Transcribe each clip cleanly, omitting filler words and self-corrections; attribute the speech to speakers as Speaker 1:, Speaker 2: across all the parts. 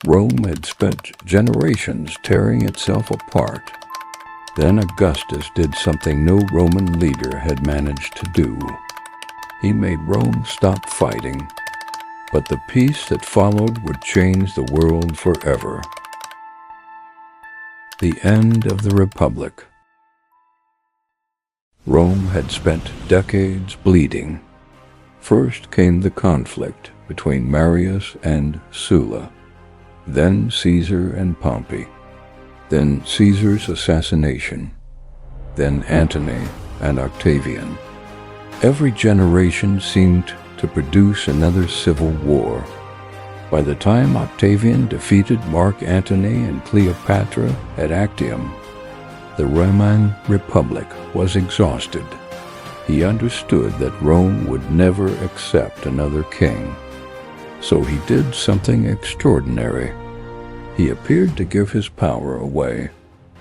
Speaker 1: Rome had spent generations tearing itself apart. Then Augustus did something no Roman leader had managed to do. He made Rome stop fighting, but the peace that followed would change the world forever. The end of the Republic. Rome had spent decades bleeding. First came the conflict between Marius and Sulla, then Caesar and Pompey, then Caesar's assassination, then Antony and Octavian. Every generation seemed to produce another civil war. By the time Octavian defeated Mark Antony and Cleopatra at Actium, the Roman Republic was exhausted. He understood that Rome would never accept another king. So he did something extraordinary. He appeared to give his power away.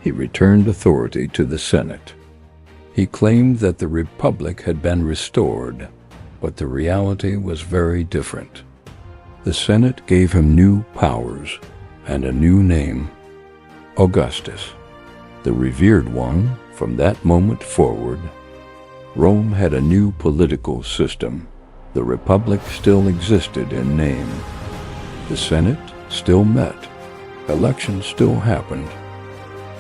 Speaker 1: He returned authority to the Senate. He claimed that the Republic had been restored, but the reality was very different. The Senate gave him new powers and a new name, Augustus, the revered one. From that moment forward, Rome had a new political system. The Republic still existed in name. The Senate still met. Elections still happened.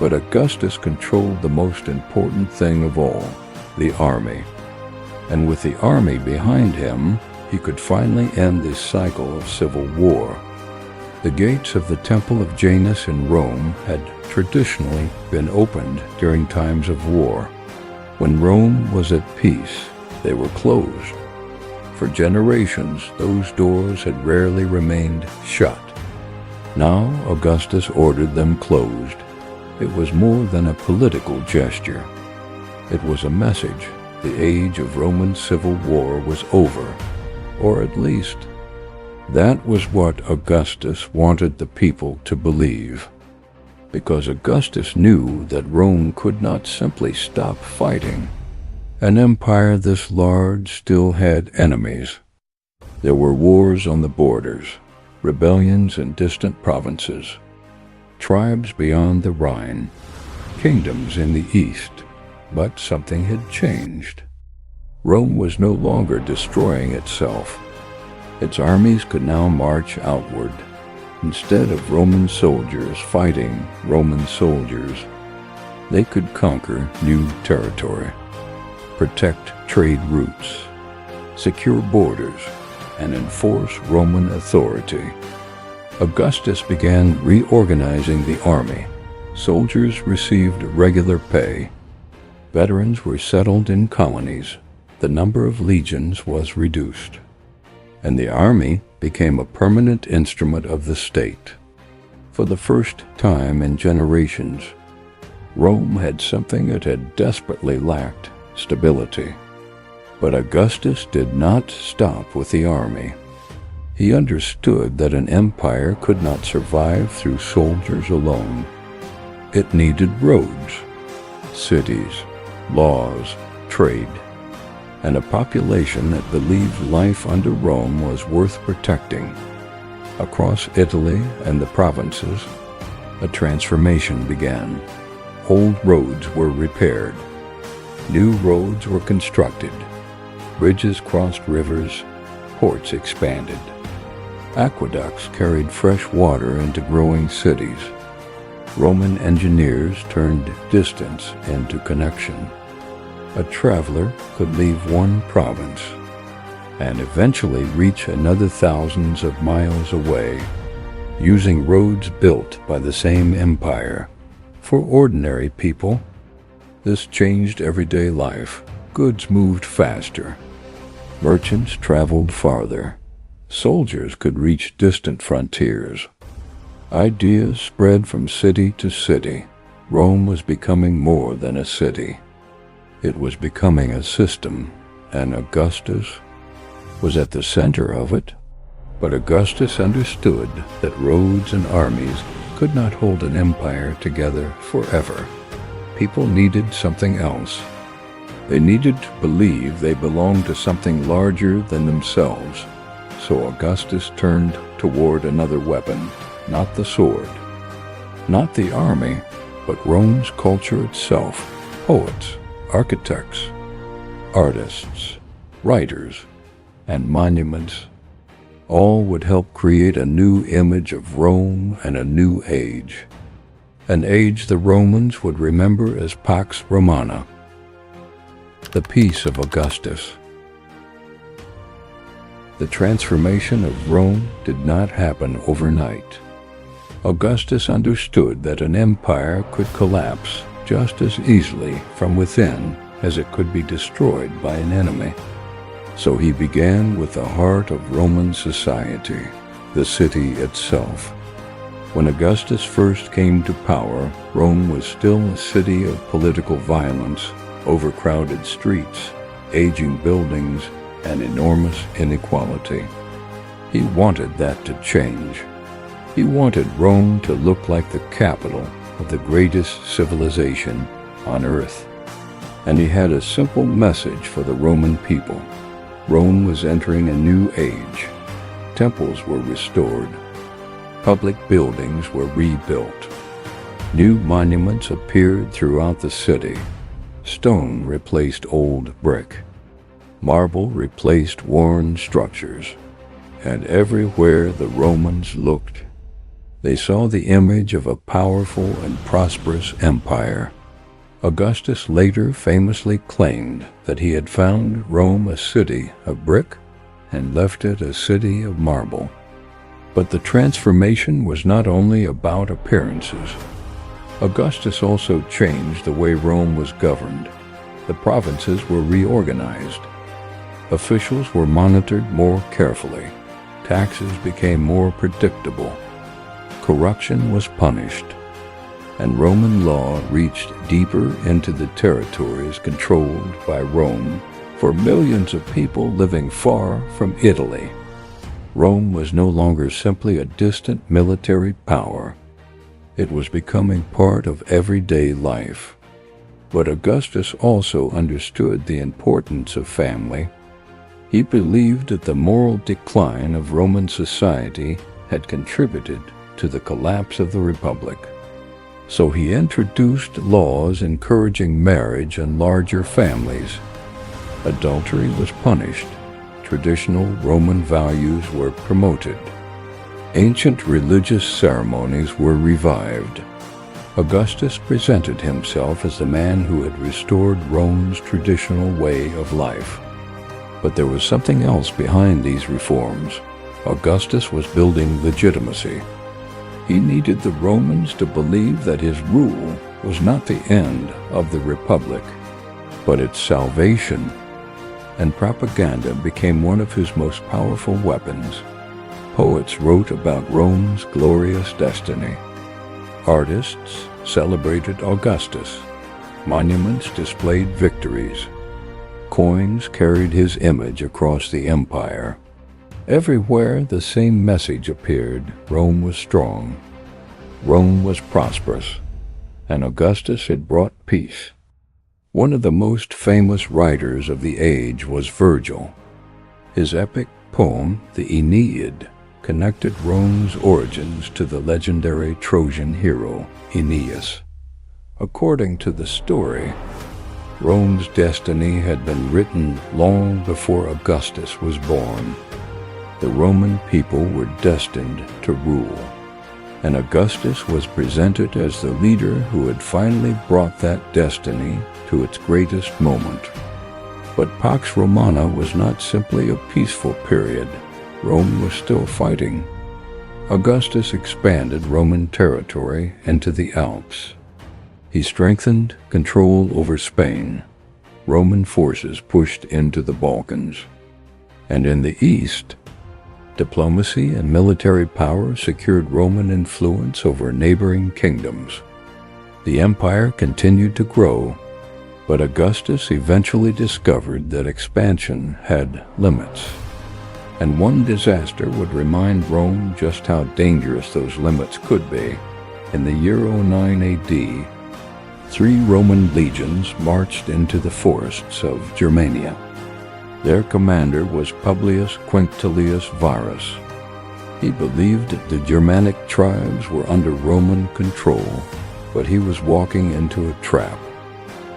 Speaker 1: But Augustus controlled the most important thing of all, the army. And with the army behind him, he could finally end this cycle of civil war. The gates of the Temple of Janus in Rome had traditionally been opened during times of war. When Rome was at peace, they were closed. For generations, those doors had rarely remained shut. Now Augustus ordered them closed. It was more than a political gesture. It was a message. The age of Roman civil war was over, or at least, that was what Augustus wanted the people to believe. Because Augustus knew that Rome could not simply stop fighting. An empire this large still had enemies. There were wars on the borders, rebellions in distant provinces, tribes beyond the Rhine, kingdoms in the east. But something had changed. Rome was no longer destroying itself. Its armies could now march outward. Instead of Roman soldiers fighting Roman soldiers, they could conquer new territory, protect trade routes, secure borders, and enforce Roman authority. Augustus began reorganizing the army. Soldiers received regular pay. Veterans were settled in colonies. The number of legions was reduced. And the army became a permanent instrument of the state. For the first time in generations, Rome had something it had desperately lacked: stability. But Augustus did not stop with the army. He understood that an empire could not survive through soldiers alone. It needed roads, cities, laws, trade, and a population that believed life under Rome was worth protecting. Across Italy and the provinces, a transformation began. Old roads were repaired. New roads were constructed. Bridges crossed rivers. Ports expanded. Aqueducts carried fresh water into growing cities. Roman engineers turned distance into connection. A traveler could leave one province and eventually reach another thousands of miles away, using roads built by the same empire. For ordinary people, this changed everyday life. Goods moved faster. Merchants traveled farther. Soldiers could reach distant frontiers. Ideas spread from city to city. Rome was becoming more than a city. It was becoming a system, and Augustus was at the center of it. But Augustus understood that roads and armies could not hold an empire together forever. People needed something else. They needed to believe they belonged to something larger than themselves. So Augustus turned toward another weapon, not the sword, not the army, but Rome's culture itself. Poets, architects, artists, writers, and monuments all would help create a new image of Rome and a new age. An age the Romans would remember as Pax Romana, the peace of Augustus. The transformation of Rome did not happen overnight. Augustus understood that an empire could collapse just as easily from within as it could be destroyed by an enemy. So he began with the heart of Roman society, the city itself. When Augustus first came to power, Rome was still a city of political violence, overcrowded streets, aging buildings, and enormous inequality. He wanted that to change. He wanted Rome to look like the capital of the greatest civilization on earth. And he had a simple message for the Roman people. Rome was entering a new age. Temples were restored. Public buildings were rebuilt. New monuments appeared throughout the city. Stone replaced old brick. Marble replaced worn structures. And everywhere the Romans looked, they saw the image of a powerful and prosperous empire. Augustus later famously claimed that he had found Rome a city of brick and left it a city of marble. But the transformation was not only about appearances. Augustus also changed the way Rome was governed. The provinces were reorganized. Officials were monitored more carefully. Taxes became more predictable. Corruption was punished, and Roman law reached deeper into the territories controlled by Rome for millions of people living far from Italy. Rome was no longer simply a distant military power. It was becoming part of everyday life. But Augustus also understood the importance of family. He believed that the moral decline of Roman society had contributed to the collapse of the Republic. So he introduced laws encouraging marriage and larger families. Adultery was punished. Traditional Roman values were promoted. Ancient religious ceremonies were revived. Augustus presented himself as the man who had restored Rome's traditional way of life. But there was something else behind these reforms. Augustus was building legitimacy. He needed the Romans to believe that his rule was not the end of the Republic, but its salvation, and propaganda became one of his most powerful weapons. Poets wrote about Rome's glorious destiny. Artists celebrated Augustus. Monuments displayed victories. Coins carried his image across the empire. Everywhere the same message appeared: Rome was strong, Rome was prosperous, and Augustus had brought peace. One of the most famous writers of the age was Virgil. His epic poem, the Aeneid, connected Rome's origins to the legendary Trojan hero, Aeneas. According to the story, Rome's destiny had been written long before Augustus was born. The Roman people were destined to rule, and Augustus was presented as the leader who had finally brought that destiny to its greatest moment. But Pax Romana was not simply a peaceful period. Rome was still fighting. Augustus expanded Roman territory into the Alps. He strengthened control over Spain. Roman forces pushed into the Balkans. And in the east, diplomacy and military power secured Roman influence over neighboring kingdoms. The empire continued to grow, but Augustus eventually discovered that expansion had limits. And one disaster would remind Rome just how dangerous those limits could be. In the year 09 AD, 3 Roman legions marched into the forests of Germania. Their commander was Publius Quinctilius Varus. He believed the Germanic tribes were under Roman control, but he was walking into a trap.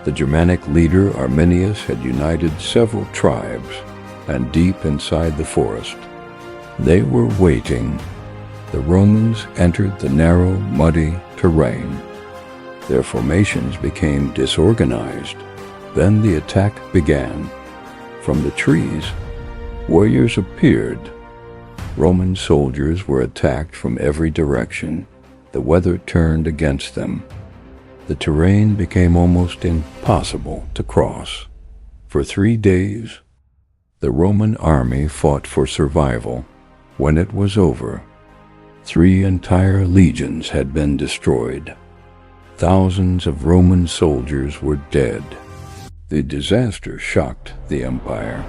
Speaker 1: The Germanic leader Arminius had united several tribes, and deep inside the forest, they were waiting. The Romans entered the narrow, muddy terrain. Their formations became disorganized. Then the attack began. From the trees, warriors appeared. Roman soldiers were attacked from every direction. The weather turned against them. The terrain became almost impossible to cross. For 3 days, the Roman army fought for survival. When it was over, 3 entire legions had been destroyed. Thousands of Roman soldiers were dead. The disaster shocked the empire.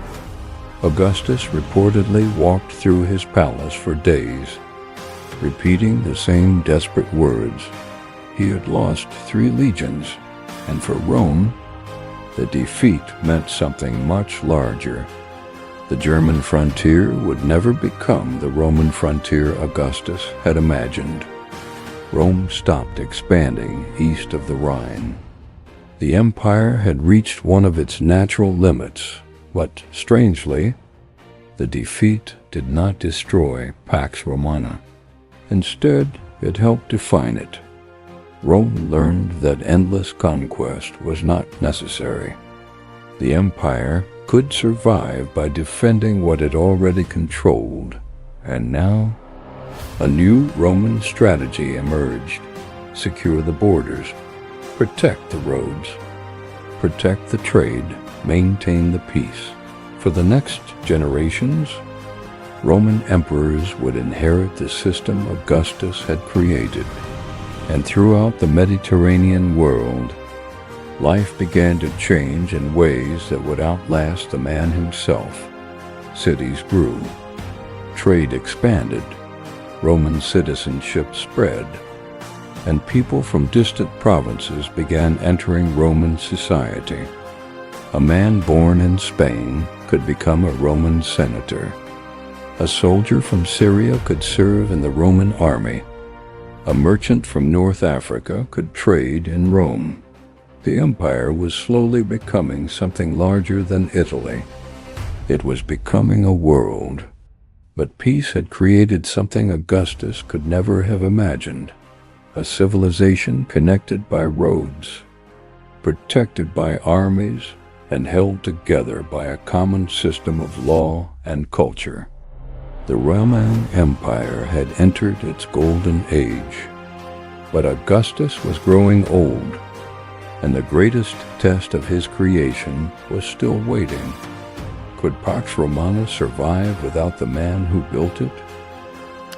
Speaker 1: Augustus reportedly walked through his palace for days, repeating the same desperate words. He had lost 3 legions, and for Rome, the defeat meant something much larger. The German frontier would never become the Roman frontier Augustus had imagined. Rome stopped expanding east of the Rhine. The empire had reached one of its natural limits, but strangely, the defeat did not destroy Pax Romana. Instead, it helped define it. Rome learned that endless conquest was not necessary. The empire could survive by defending what it already controlled, and now a new Roman strategy emerged. Secure the borders, protect the roads, protect the trade, maintain the peace. For the next generations, Roman emperors would inherit the system Augustus had created. And throughout the Mediterranean world, life began to change in ways that would outlast the man himself. Cities grew, trade expanded, Roman citizenship spread, and people from distant provinces began entering Roman society. A man born in Spain could become a Roman senator. A soldier from Syria could serve in the Roman army. A merchant from North Africa could trade in Rome. The empire was slowly becoming something larger than Italy. It was becoming a world. But peace had created something Augustus could never have imagined. A civilization connected by roads, protected by armies, and held together by a common system of law and culture. The Roman Empire had entered its golden age. But Augustus was growing old, and the greatest test of his creation was still waiting. Could Pax Romana survive without the man who built it?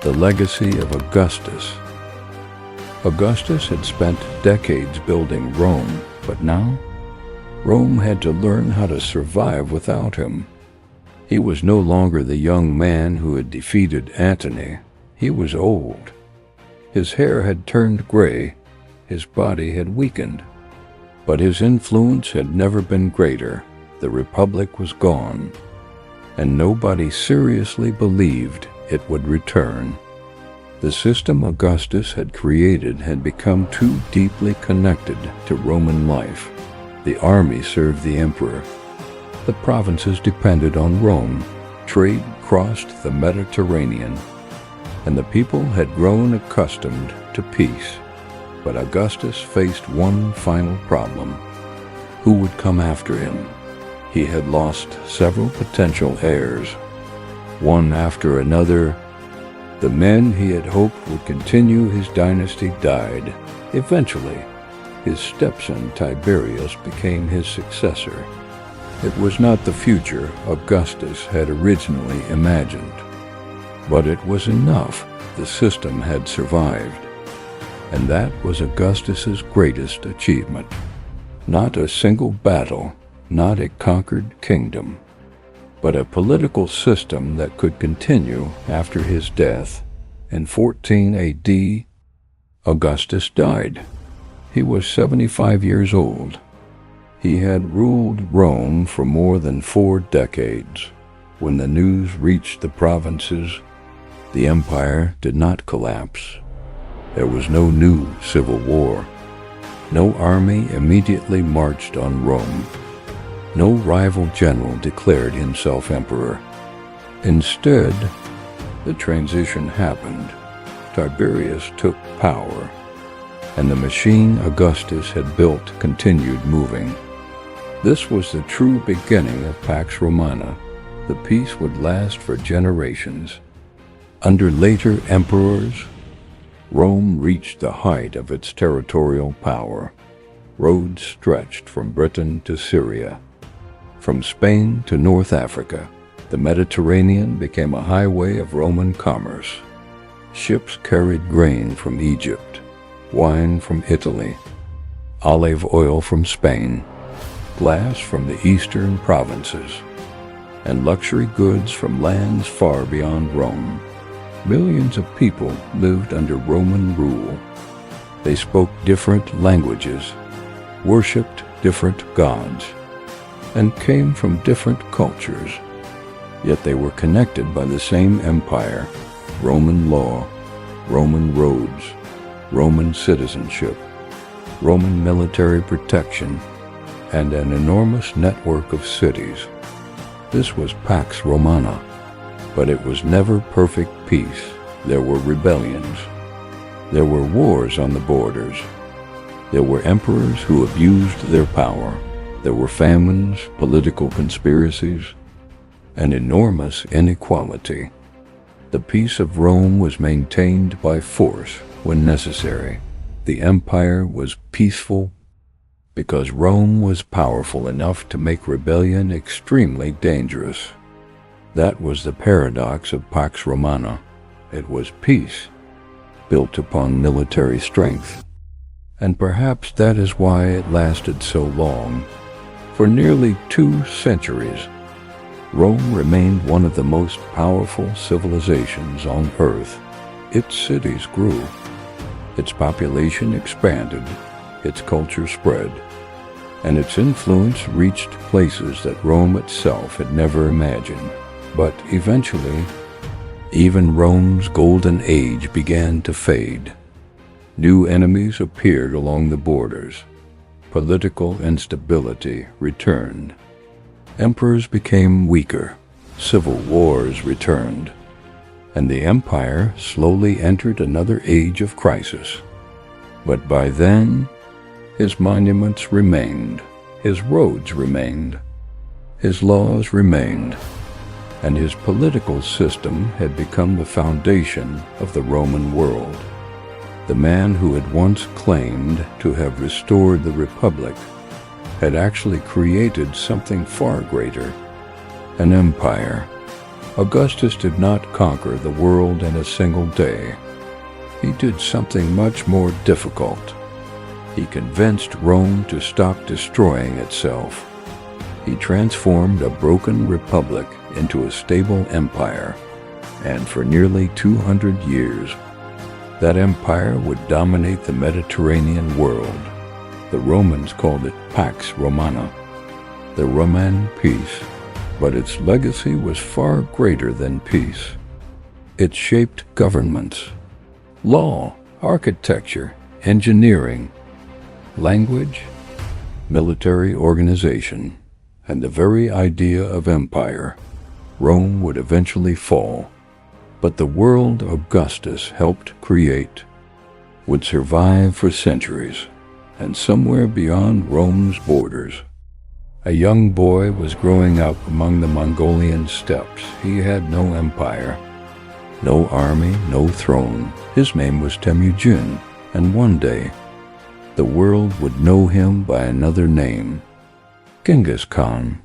Speaker 1: The legacy of Augustus. Augustus had spent decades building Rome, but now Rome had to learn how to survive without him. He was no longer the young man who had defeated Antony. He was old. His hair had turned gray. His body had weakened. But his influence had never been greater. The Republic was gone, and nobody seriously believed it would return. The system Augustus had created had become too deeply connected to Roman life. The army served the emperor. The provinces depended on Rome. Trade crossed the Mediterranean, and the people had grown accustomed to peace. But Augustus faced one final problem. Who would come after him? He had lost several potential heirs. One after another, the men he had hoped would continue his dynasty died. Eventually, his stepson Tiberius became his successor. It was not the future Augustus had originally imagined. But it was enough. The system had survived. And that was Augustus's greatest achievement. Not a single battle, not a conquered kingdom, but a political system that could continue after his death. In 14 AD, Augustus died. He was 75 years old. He had ruled Rome for more than 4 decades. When the news reached the provinces, The empire did not collapse. There was no new civil war. No army immediately marched on Rome. No rival general declared himself emperor. Instead, the transition happened. Tiberius took power, and the machine Augustus had built continued moving. This was the true beginning of Pax Romana. The peace would last for generations. Under later emperors, Rome reached the height of its territorial power. Roads stretched from Britain to Syria. From Spain to North Africa, the Mediterranean became a highway of Roman commerce. Ships carried grain from Egypt, wine from Italy, olive oil from Spain, glass from the eastern provinces, and luxury goods from lands far beyond Rome. Millions of people lived under Roman rule. They spoke different languages, worshipped different gods, and came from different cultures. Yet they were connected by the same empire: Roman law, Roman roads, Roman citizenship, Roman military protection, and an enormous network of cities. This was Pax Romana, but it was never perfect peace. There were rebellions. There were wars on the borders. There were emperors who abused their power. There were famines, political conspiracies, and enormous inequality. The peace of Rome was maintained by force when necessary. The empire was peaceful because Rome was powerful enough to make rebellion extremely dangerous. That was the paradox of Pax Romana. It was peace, built upon military strength. And perhaps that is why it lasted so long. For nearly 2 centuries, Rome remained one of the most powerful civilizations on Earth. Its cities grew, its population expanded, its culture spread, and its influence reached places that Rome itself had never imagined. But eventually, even Rome's golden age began to fade. New enemies appeared along the borders. Political instability returned. Emperors became weaker. Civil wars returned. And the empire slowly entered another age of crisis. But by then, his monuments remained, his roads remained, his laws remained, and his political system had become the foundation of the Roman world. The man who had once claimed to have restored the Republic had actually created something far greater, an empire. Augustus did not conquer the world in a single day. He did something much more difficult. He convinced Rome to stop destroying itself. He transformed a broken republic into a stable empire, and for nearly 200 years, that empire would dominate the Mediterranean world. The Romans called it Pax Romana, the Roman peace, but its legacy was far greater than peace. It shaped governments, law, architecture, engineering, language, military organization, and the very idea of empire. Rome would eventually fall, but the world Augustus helped create would survive for centuries, and somewhere beyond Rome's borders. A young boy was growing up among the Mongolian steppes. He had no empire, no army, no throne. His name was Temujin, and one day, the world would know him by another name, Genghis Khan.